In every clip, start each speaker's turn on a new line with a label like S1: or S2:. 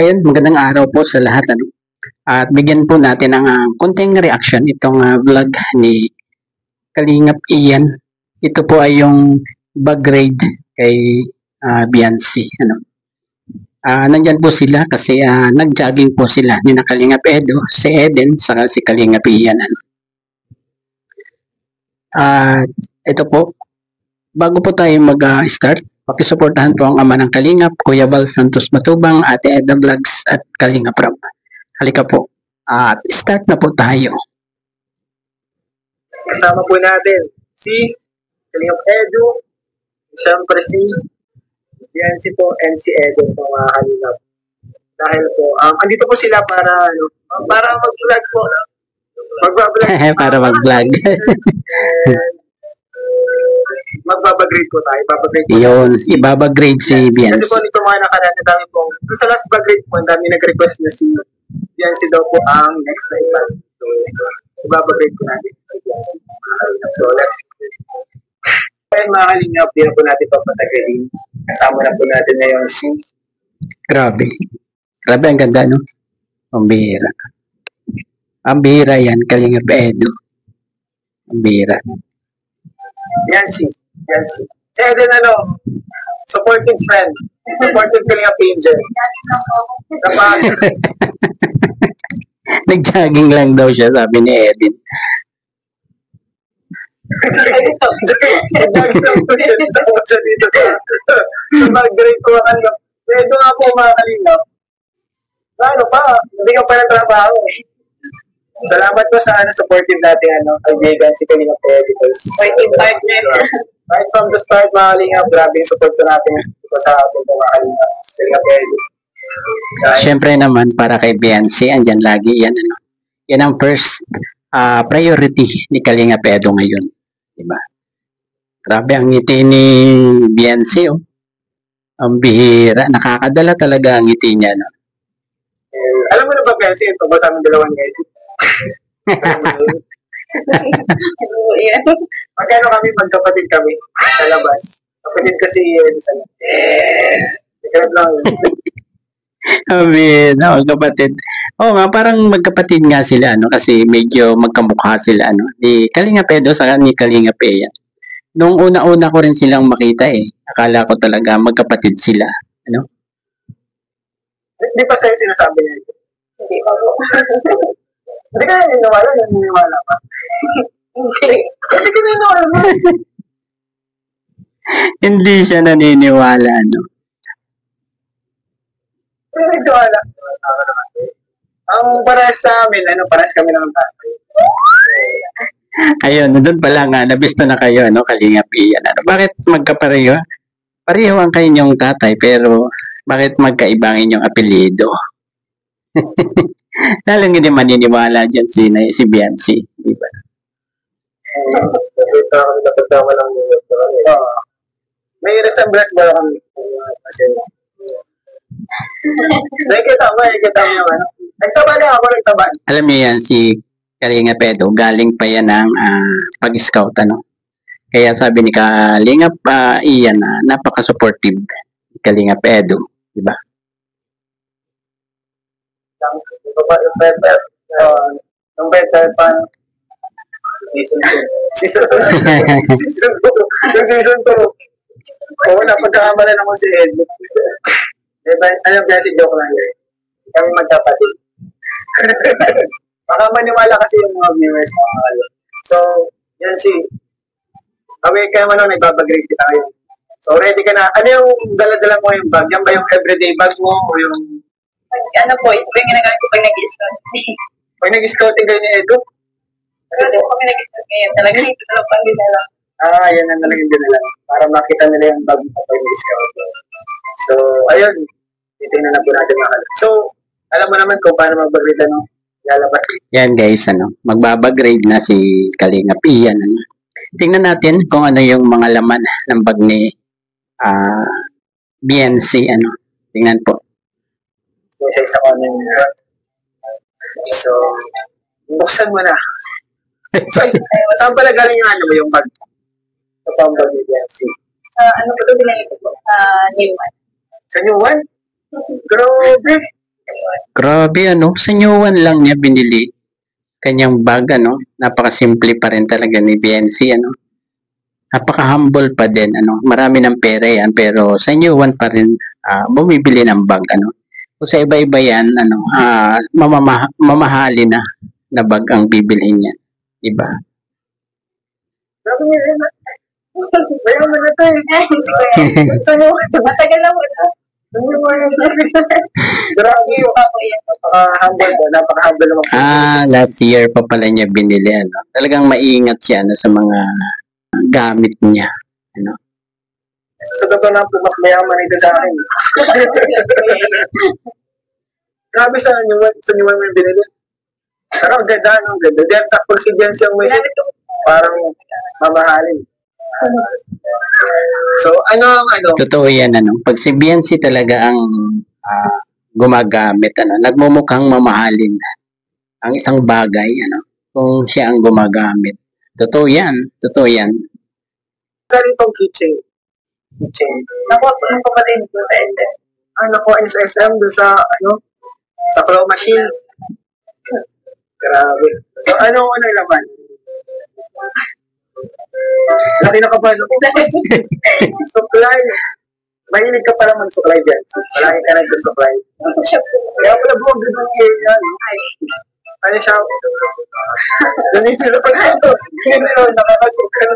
S1: ayun, magandang araw po sa lahat. Ano? At bigyan po natin ng konting reaction itong vlog ni Kalingap Ian. Ito po ay yung bag raid kay Beyonce. Ano? Nandyan po sila kasi nag-jogging po sila ni Kalingap Edo, si Eden, saka si Kalingap Ian. Ano? Ito po, bago po tayo mag-start, pakisuportahan po ang ama ng Kalingap, Kuya Val Santos Matubang, Ate Eda Vlogs at Kalingap Rob. Halika po. At start na po tayo.
S2: Kasama po natin si Kalingap Edo, siyempre si Beyonce po and si Edo po mga Kalingap. Dahil po, andito po sila para mag-vlog po. Mag-vlog.
S1: Para mag-vlog.
S2: Magbabagrade po tayo.
S1: Yun, ibabagrade si Beyonce.
S2: Kasi po nito mga nakaraan, dami po. Sa last bagrade po, ang dami nag-request na si Beyonce daw po ang next na iba. So, ibabagrade po natin si Beyonce. So, let's see. Kaya mga Kalingap, hindi na po natin papatagalin. Kasama na po natin ngayon si...
S1: Grabe. Grabe, ang ganda, no? Ang bihira. Ang bihira yan, Kalingap Edo. Ang bihira.
S2: Beyonce. Si Eden, supportive friend. Supportive Kalingap Angel. Kapag...
S1: Nag-jogging lang daw siya, sabi ni Eden.
S2: Nag-jogging lang po siya dito sa mag-grade ko mga Kalingap. Ito nga po mga Kalingap. Ano pa? Hindi ka pa na trabaho eh. Salamat po sa supportive natin kaibigan si Kalingap Edo.
S3: Supportive partner.
S2: Right from the start mga Kalingap, grabe yung support ko natin sa ating mga Kalingap. Kalingap Edo.
S1: Siyempre naman, para kay Beyonce, andyan lagi yan. Yan ang first priority ni Kalingap Edo ngayon. Diba? Grabe ang ngiti ni Beyonce. Oh. Ang bihira. Nakakadala talaga ang ngiti niya. No?
S2: Alam mo na ba, Beyonce, ito ba sa aming dalawang ngiti? Magkano kami, magkapatid kami sa labas. Kapatid kasi sa labas. Lang.
S1: Magkapatid. Oo nga, parang magkapatid nga sila, kasi medyo magkamukha sila, ni Kalingap Edo sa ni Kalingap Ian. Nung una-una ko rin silang makita akala ko talaga magkapatid sila,
S2: Hindi pa sa'yo sinasabi niya ito?
S3: Hindi pa po.
S2: Hindi ka naniniwala pa? Hindi ka naniniwala mo?
S1: Hindi siya naniniwala,
S2: Naniniwala. Ang parehas sa amin, parehas kami ng tatay.
S1: Ayun, doon pa lang nabisto na kayo, Kalingap Ian. Bakit magkapareho? Pareho ang kanyang tatay, pero bakit magkaiba ang inyong apelyido? Lalong hindi maniniwala dyan si Beyonce, di ba?
S2: May resemblance ba kami? Kasi nakikita mo naman. Nagtaba na ako.
S1: Alam niyo yan, si Kalingap Edo, galing pa yan ng pag-scout, Kaya sabi ni Kalingap Ian, napaka-supportive ni Kalingap Edo, di ba?
S2: Yung better pa season 2. Season 2. Oo, napagkakamala naman si Ed. Diba, alam kaya si joke lang eh. Kami magkapatid. Baka maniwala kasi yung mga viewers mga kalingap. So, yan kaya naman nagbabagrade kita ngayon. So, ready ka na. Ano yung dala-dala mo yung bag? Yan ba yung everyday bag mo o yung...
S3: Ito po yung ginagamit ko pag nag-i-scouting.
S2: Pag nag-scouting kayo ni Edo?
S3: Kasi po kami nag-i-scout ngayon. Talaga ito na pang dinala.
S2: Yan ang talagang dinala. Para makita nila yung bag mo pag nag-scouting. So, ayun. Titingnan na po natin mga kalingap. So, alam mo naman kung paano magbagrade lalabas.
S1: Yan guys, magbabagrade na si Kalingap Ian. Tingnan natin kung ano yung mga laman ng bag ni Beyonce. Tingnan po.
S2: Isa ko So, buksan mo na. So, saan pala galing yung bag? Sa pambag ni Beyonce.
S3: Ano po ito binili ko po? New one.
S2: Sa New One? Grabe.
S1: Grabe ano, sa New One lang niya binili kanyang bag ano. Napakasimple pa rin talaga ni BNC ano. Napaka-humble pa din ano. Marami ng pera yan pero sa New One pa rin bumibili ng bag ano. Kung sa iba-iba yan ano, mamahali na bag ang bibilhin niya, 'di ba?
S2: Sabi niya, bayaw mo na to eh. So,
S3: Matagal na mo na.
S2: grabe yung napaka-humble ba? Napaka-humble naman.
S1: Last year pa pala niya binili ano. Talagang maingat siya ano, sa mga gamit niya. Ano?
S2: Sa totoo na po, mas mayaman ito sa akin. Grabe sa New One mo yung binili. Pero ang ganda, no? Ang ganda. Diyan, pag si Biancy ang may parang mamahalin. So, ano?
S1: Totoo yan ano. Pag si BNC talaga ang gumagamit ano, nagmumukhang mamahalin ang isang bagay ano, kung siya ang gumagamit. Totoo yan. Totoo yan.
S2: Ganitong keychain.
S3: Nakuha ko ng kapatid ko sa ende.
S2: Ang nakuha niya sa SM doon sa, sa claw machine. Grabe. So, ano yung laman? Laki na kapal. Supply. Mahilig ka pala mag-supply dyan. Malaki ka nag-supply. Kaya pala buwag din ang yan. Ano siya? Ganito na pala ito. Ganito, nakakasukan.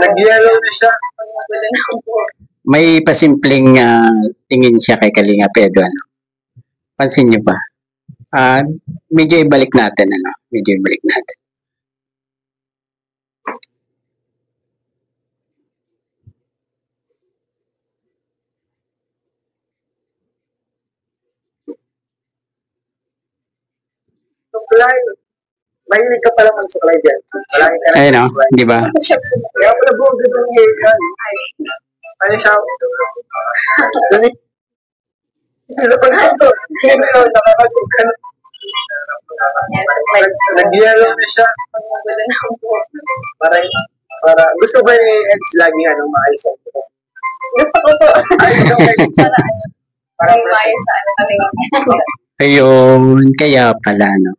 S2: Nag-yellow na siya.
S1: May pasimpleng tingin siya kay Kalinga Pedro ano. Pansin niyo ba? Medyo ibalik natin ano. Medyo ibalik natin.
S2: Supply. Mahilig ka pala mag-supply dyan. Malaki ka
S1: Ayun o,
S2: nag-supply.
S1: di ba?
S2: Kaya pala buwag din ang yan. Ano siya? Ganito pala ito. Ganito, nakakasukan. Nag-yellow na siya. Para gusto ba ni Eds lagi maayos ang ito?
S3: Gusto ko to.
S2: Ayos ang Eds.
S3: Para may sa ano kami.
S1: Ayun, kaya pala no.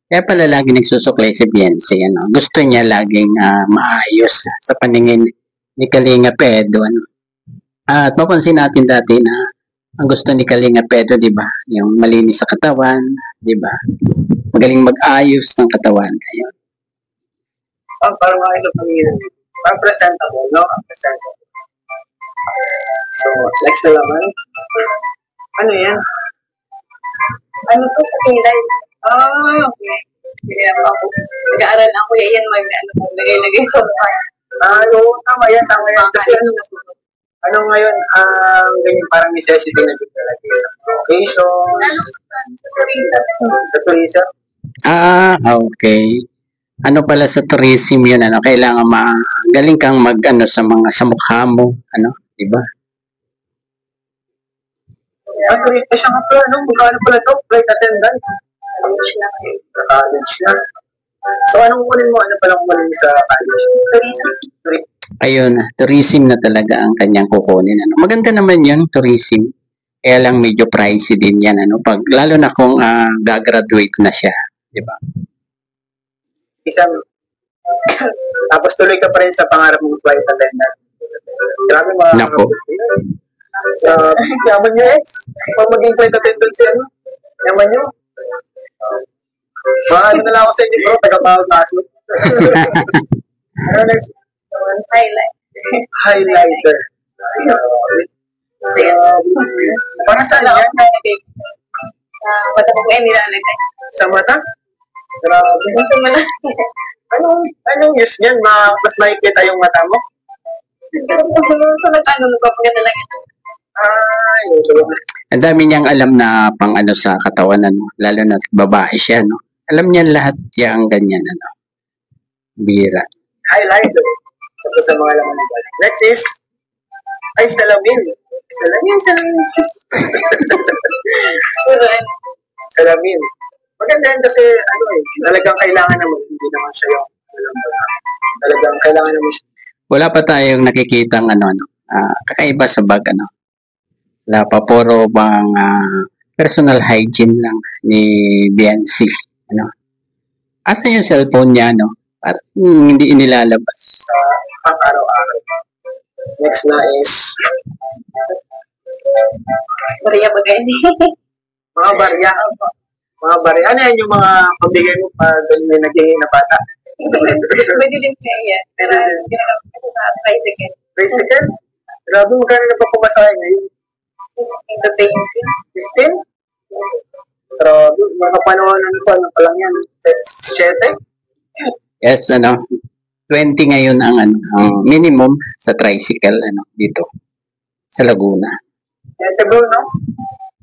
S1: Kaya pala lagi nagsusuklay si BNC ano. Gusto niya laging maayos sa paningin ni Kalinga Pedro ano. At mapansin natin dati na ang gusto ni Kalinga Pedro, di ba? Yung malinis sa katawan, di ba? Magaling mag-ayos ng katawan. Ayun.
S2: Parang maayos ang pangyayon. Parang presentable, no? Presentable. So, next na naman. Ano yan?
S3: Ano to sa kilay? Okay. Kaya ako. Nag-aaral ako yan. Maglagay-lagay sa mukha.
S2: Oo, tama yan. Kasi ano ngayon, ganyan parang necessity na dito lagi sa occasions, sa tourism.
S1: Okay. Ano pala sa tourism yun, ano? Kailangan magaling kang sa mukha mo, ano? Diba?
S2: Turista siya nga pala, no? Magkano pala ito? Flight attendant. College na. So, anong kunin mo? Ano palang kunin sa college? Tourism.
S1: Ayun, tourism na talaga ang kanyang kukunin. Ano? Maganda naman yun, tourism. Kaya lang medyo pricey din yan. Ano? Lalo na kung gagraduate na siya. Diba?
S2: Isang, tapos tuloy ka pa rin sa pangarap mong flight attendant. Grabe mga...
S1: Nako.
S2: So, yaman nyo, Eds. Pag maging flight attendant siya, no? Yaman nyo. Mahal na lang ako sa inyo, bro. Tagapawag na aso. Ano next? Highlighter. Para saan yan?
S3: Mata ko kayo nilalagay.
S2: Sa mata? Grabe.
S3: Sa mata.
S2: Anong use niyan? Mas makikita yung mata mo?
S3: So, nag-ano mo ka pagkita lang yan.
S1: Ang dami niyang alam na pang sa katawan, ano? Lalo na babae siya, no? Alam niya lahat yung ganyan, ano? Bira.
S2: Highlighter. Sa mga laman ng balik. Next is, salamin. Salamin. Maganda yan kasi, talagang kailangan naman, hindi naman siya yung, talagang kailangan naman siya.
S1: Wala pa tayong nakikitang kakaiba sa bag, ano? Wala pa, puro bang personal hygiene lang ni Biancy. Ano? Asan yung cellphone niya, no? At hindi inilalabas.
S2: Sa pang-araw-araw. Next na is
S3: Maria Bagay.
S2: mga barya. Mga barya. Ano yan yung mga pabigay mo pag may naghihingi na bata?
S3: Pwede din siya yan. Pero ginagawa ko sa tricycle.
S2: Tricycle? Grabe, magkano na pa pumasahe ngayon?
S3: Ito 20.
S2: 15? Grabe, makapanahon ano pa lang yan. 7?
S1: Yes, 20 ngayon ang minimum sa tricycle dito sa Laguna.
S2: Ito bro, no?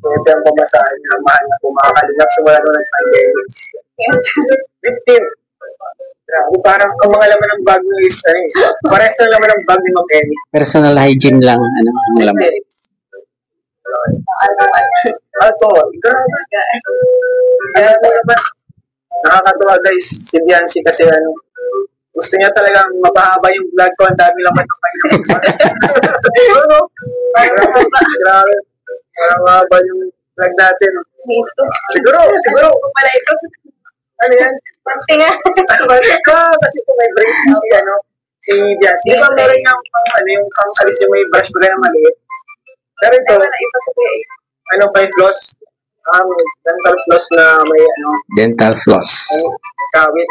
S2: Ito ang pamasahe na mahal na kumakakalilap sa wala nung nag-pandemic. 15. Grabe, parang ang mga laman ng bag mo is, parehas na laman ng bag ni Ma'am Emmy.
S1: Personal hygiene lang ang laman.
S2: Ito, nakakatuwa guys, si Biancy kasi gusto niya talagang mapahaba yung vlog ko, ang dami laman ng kanyang ano? Grabe. Parang mahaba yung vlog natin. Siguro.
S3: Pala ito.
S2: Ano yan?
S3: Pati nga.
S2: Kasi kung may brace na si Biancy. Di ba meron yung pang-alis yung may brush pa na maliit? Pero ito, may floss? Dental floss na may
S1: Dental floss.
S2: Kawit.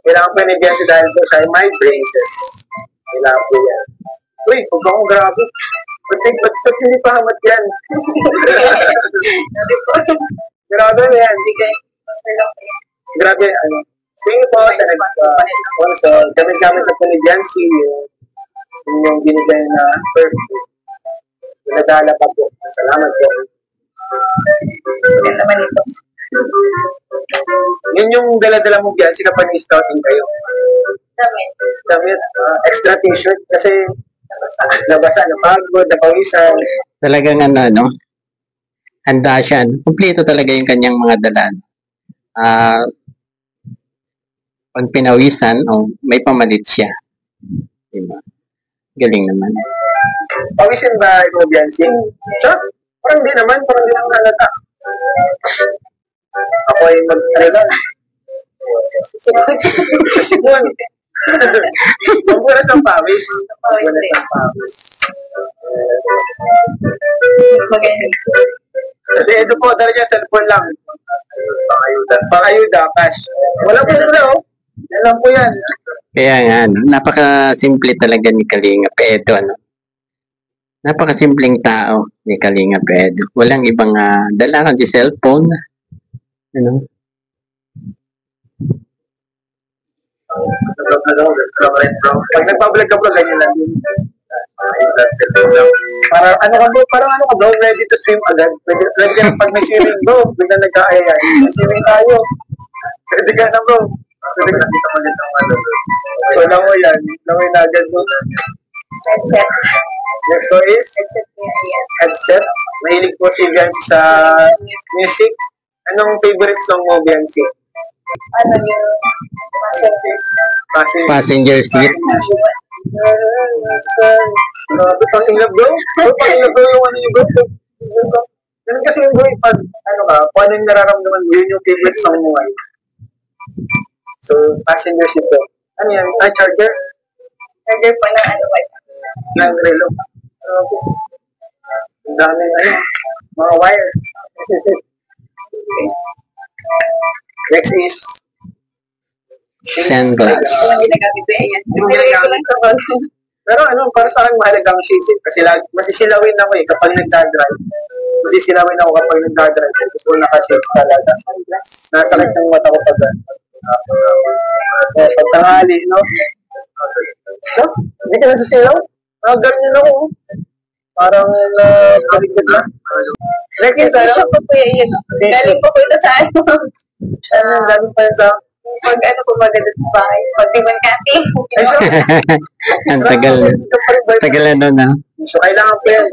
S2: Kailangan po ni Biancy dahil po siya may braces. Kailangan po yan. Uy, huwag akong grabe. Ba't hindi pa hamat yan? Grabe na yan. Grabe, thank you po sa nag-sponsor. Gamit-gamit na po ni Biancy yung binigay na perfume. Pinadala pa po. Salamat po.
S3: Yan naman ito.
S2: Yun yung dala-dala mo, Biancy, kapag i-scouting kayo. Damit. Extra t-shirt kasi nabasa, napagod, napawisan.
S1: Talagang handa siya. Kompleto talaga yung kanyang mga dala. Pag pinawisan, may pamalit siya. Diba? Galing naman.
S2: Pawisin ba ikaw, Biancy? So, parang di naman halata. Ako ay sa sipon. Magbunas ang pawis. Kasi ito po, talaga cellphone lang. Pakayuda, cash. Wala po ito na, Yan lang po yan.
S1: Kaya nga, napaka-simple talaga ni Kalingap Edo, Napaka-simpleng tao ni Kalingap Edo. Walang ibang dala kundi cellphone.
S2: Pag nagpa-vlog ka bro, ganyan lang. Parang ano ka bro, ready to swim agad. Ready ka pag may swimming bro, bigla nagka-ayayan. Swimming tayo. Ready ka na bro. Pwede ka nakita mo dito ang So, mo yan. Laway na agad mo.
S3: Headset.
S2: Next one is headset. Mahilig po si Biancy sa music. Anong favorite song mo, Biancy?
S3: Ano yung
S1: Passenger seat.
S2: Grabe, pang-inlove bro. Pang-inlove bro yung yung bro. Ganun kasi yung bro, pag kung ano yung nararamdaman mo, yun yung favorite song mo ngayon. So, passenger seat bro. Ano yan? Charger?
S3: Charger po ng
S2: Ng relo. Ang dami mga wire. Next is
S1: sunglass.
S2: Pero para sa akin mahalaga ang shades kasi masisilawin ako kapag nagdadrive. Masisilawin ako kapag nagdadrive. Gusto ko naka-shades talaga. Nasakit yung mata ko pag tanghali, So, hindi ka nasasilaw? Ganyan ako. Parang paligid na. Next is
S3: galing po ito sa
S2: galing pa yun sa
S3: pag po maganda sa bahay. Pag di man kati.
S1: Ang tagal
S2: So, kailangan po yan.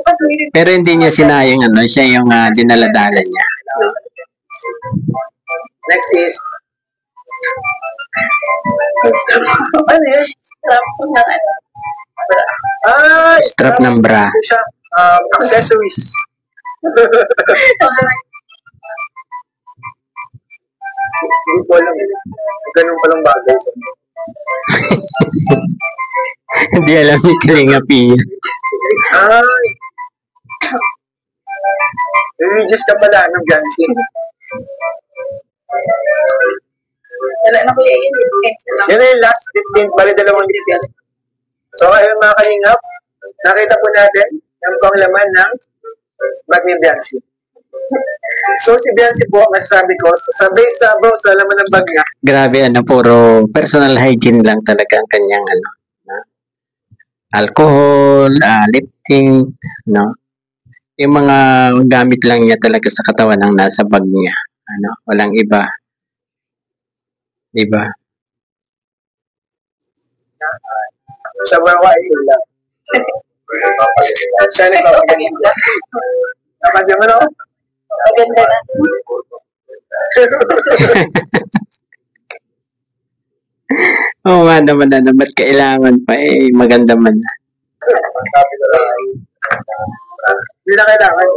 S1: Pero hindi niya sinayang siya yung dinala-dala niya.
S2: Next is ano yun?
S3: Strap ng
S1: Strap ng bra.
S2: Accessories. Hindi ko alam. Ganun palang bagay.
S1: Hindi alam ni Kalingap Ian.
S2: Ay! Religious ka pala, ano, Jancy?
S3: Wala na kuya yun. Lang.
S2: Yan na yung last 15, bali 2 So, ayun mga kalingap, nakita po natin yung pang laman ng bag ni Biancy. So, si Biancy po, masasabi ko, sabay sa laman ng bag niya.
S1: Grabe, puro personal hygiene lang talaga ang kanyang, alcohol, lifting, no? Yung mga gamit lang niya talaga sa katawan ang nasa bag niya. Walang iba. Diba?
S2: Sa bawa, yun lang. Siya nagpapaganda. Napadya mo, no?
S3: Maganda na.
S1: Oo nga naman, ba't kailangan pa maganda man.
S2: Hindi na kailangan.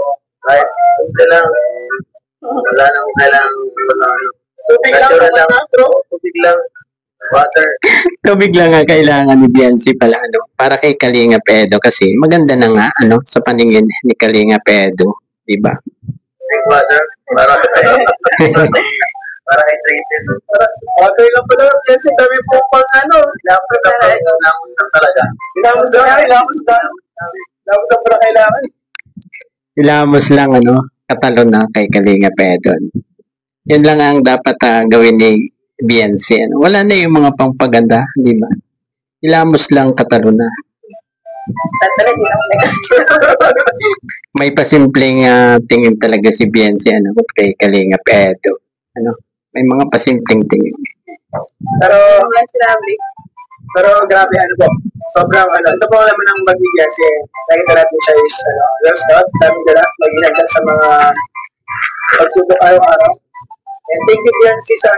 S2: Kahit simple lang. Wala nang kailangan. Tubig lang. Tubig lang. Water.
S1: Tubig lang nga kailangan ni Biancy pala, para kay Kalingap Edo kasi maganda na nga, sa paningin ni Kalingap Edo, diba?
S2: Drink water. Para hydrated. Water lang pala. Kasi dami po pang Lamos lang talaga. Lamos lang pala kailangan.
S1: Ilamos lang, katalon na kay Kalingap Edo. Yun lang ang dapat gawin ni Biancy. Wala na yung mga pangpaganda, di ba? Ilamos lang katalo na. May pasimpleng tingin talaga si Biancy kay Kalingap Edo. May mga pasimpleng tingin.
S2: Pero grabe po. Sobrang ito po alam mo ng magbigay kasi nakita natin siya is girl scout, dami dala, mag-inagdan sa mga pagsubok araw-araw. And thank you Biancy sa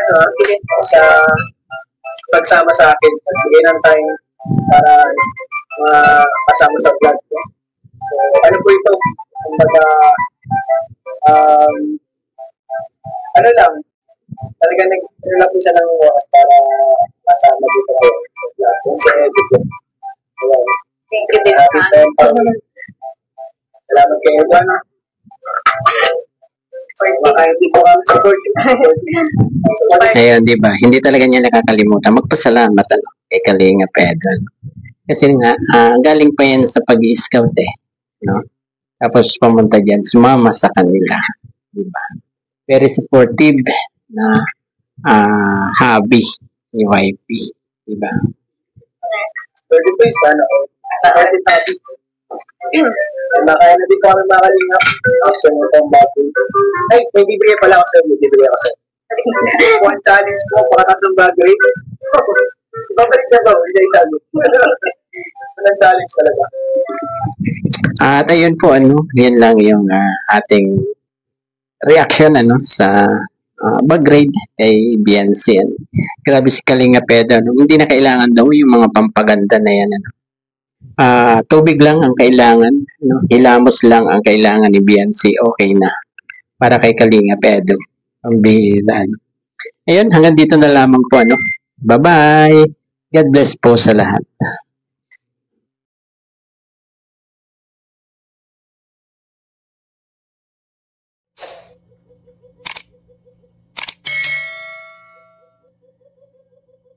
S2: sa pagsama sa akin. Pagbigay ng time para kasama sa vlog ko. So, po ito? Kumbaga, lang, talaga nag-rela po siya ng oras para kasama dito kayo. Kung sa edit ko.
S3: Thank you din.
S2: Salamat kayo, Juan. Hindi po kami support.
S1: Ayun, di ba? Hindi talaga niya nakakalimutan. Magpasalamat kay Kalingap Edo. Kasi nga, galing pa yan sa pag-i-scout no? Tapos pumunta dyan, sumama sa kanila. Di ba? Very supportive na hobby ni YP. Di ba?
S2: Pwede po yung sana. Pwede hobby. Makaya na din po kami makalingap. After mo itong bago. Ay, may bibigay pala ako sa'yo. May bibigay ako sa'yo. One challenge po, pakatas ng bago rin. Babalik na ba? Hindi tayo. Walang challenge talaga.
S1: At ayun po, yan lang yung ating reaction sa bag raid kay Biancy. Grabe si Kalingap Edo. Hindi na kailangan daw yung mga pampaganda na yan. Tubig lang ang kailangan, hilamos lang ang kailangan ni Biancy, okay na para kay Kalingap Edo. Ang bihira. Ayun, hanggang dito na lamang po. Bye-bye. God bless po sa lahat.